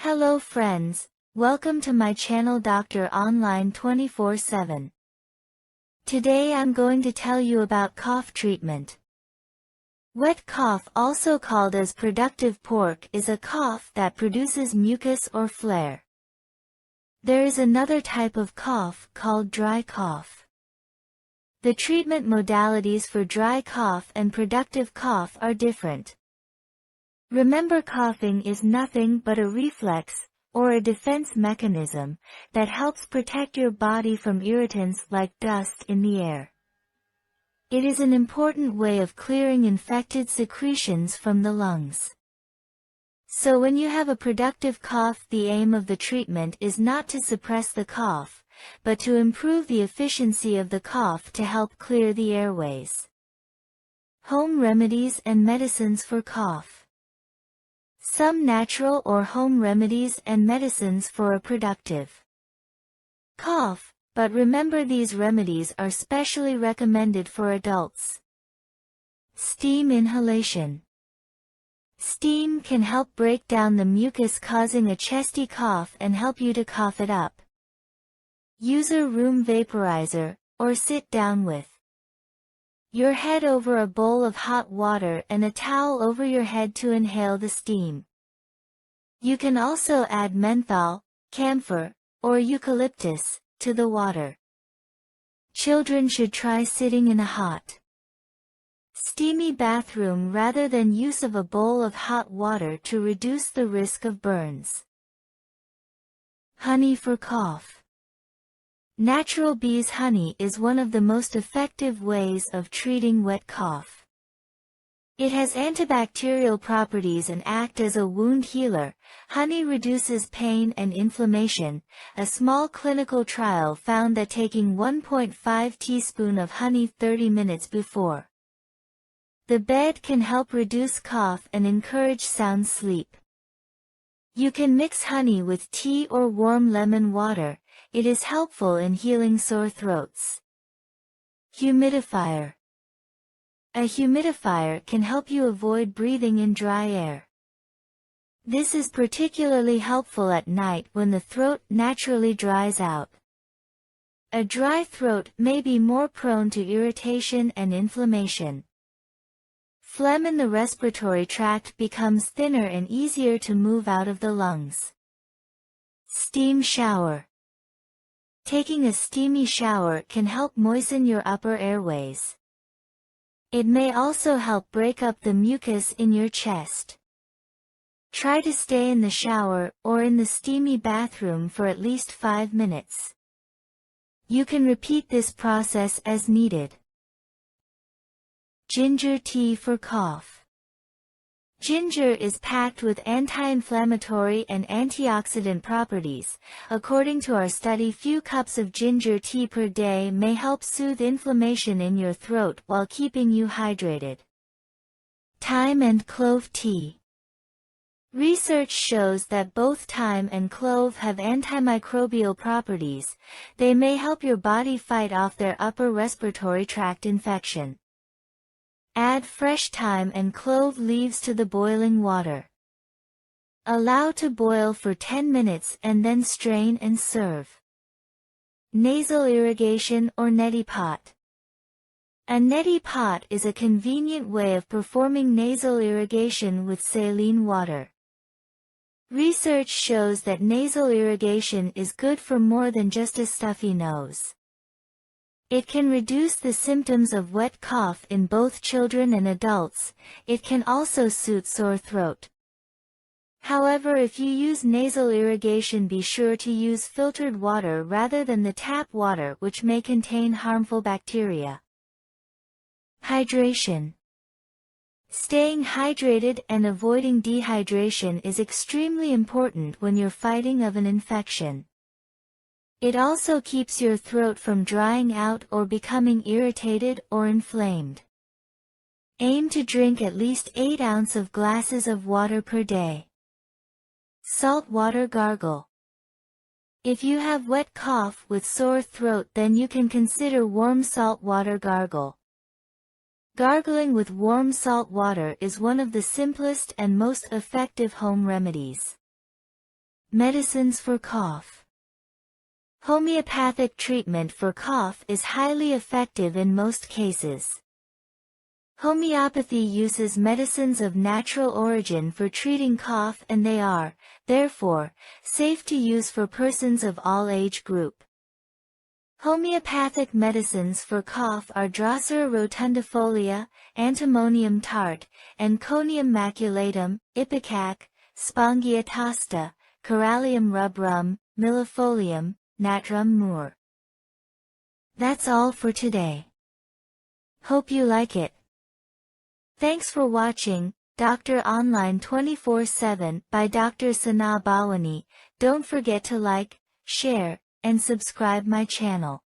Hello friends, welcome to my channel Doctor Online 24/7. Today I'm going to tell you about cough treatment. Wet cough, also called as productive pork, is a cough that produces mucus or phlegm. There is another type of cough called dry cough. The treatment modalities for dry cough and productive cough are different. Remember, coughing is nothing but a reflex, or a defense mechanism, that helps protect your body from irritants like dust in the air. It is an important way of clearing infected secretions from the lungs. So when you have a productive cough, the aim of the treatment is not to suppress the cough, but to improve the efficiency of the cough to help clear the airways. Home remedies and medicines for cough. Some natural or home remedies and medicines for a productive cough, but remember these remedies are specially recommended for adults. Steam inhalation. Steam can help break down the mucus causing a chesty cough and help you to cough it up. Use a room vaporizer, or sit down with your head over a bowl of hot water and a towel over your head to inhale the steam. You can also add menthol, camphor, or eucalyptus to the water. Children should try sitting in a hot, steamy bathroom rather than use of a bowl of hot water to reduce the risk of burns. Honey for cough. Natural bees' honey is one of the most effective ways of treating wet cough. It has antibacterial properties and acts as a wound healer. Honey reduces pain and inflammation. A small clinical trial found that taking 1.5 teaspoons of honey 30 minutes before the bed can help reduce cough and encourage sound sleep. You can mix honey with tea or warm lemon water. It is helpful in healing sore throats. Humidifier. A humidifier can help you avoid breathing in dry air. This is particularly helpful at night when the throat naturally dries out. A dry throat may be more prone to irritation and inflammation. Phlegm in the respiratory tract becomes thinner and easier to move out of the lungs. Steam shower. Taking a steamy shower can help moisten your upper airways. It may also help break up the mucus in your chest. Try to stay in the shower or in the steamy bathroom for at least 5 minutes. You can repeat this process as needed. Ginger tea for cough. Ginger is packed with anti-inflammatory and antioxidant properties. According to our study, few cups of ginger tea per day may help soothe inflammation in your throat while keeping you hydrated. Thyme and clove tea. Research shows that both thyme and clove have antimicrobial properties. They may help your body fight off their upper respiratory tract infection. Add fresh thyme and clove leaves to the boiling water. Allow to boil for 10 minutes and then strain and serve. Nasal irrigation or neti pot. A neti pot is a convenient way of performing nasal irrigation with saline water. Research shows that nasal irrigation is good for more than just a stuffy nose. It can reduce the symptoms of wet cough in both children and adults. It can also soothe sore throat. However, if you use nasal irrigation, be sure to use filtered water rather than the tap water, which may contain harmful bacteria. Hydration. Staying hydrated and avoiding dehydration is extremely important when you're fighting off an infection. It also keeps your throat from drying out or becoming irritated or inflamed. Aim to drink at least 8 ounces of glasses of water per day. Salt water gargle. If you have wet cough with sore throat, then you can consider warm salt water gargle. Gargling with warm salt water is one of the simplest and most effective home remedies. Medicines for cough. Homeopathic treatment for cough is highly effective in most cases. Homeopathy uses medicines of natural origin for treating cough, and they are, therefore, safe to use for persons of all age group. Homeopathic medicines for cough are Drosera rotundifolia, Antimonium tart, Enconium maculatum, Ipecac, Spongiatasta, Corallium rubrum, Millefolium, Natrum mur. That's all for today. Hope you like it. Thanks for watching Dr. Online 24/7 by Dr. Sana Bawani. Don't forget to like, share, and subscribe my channel.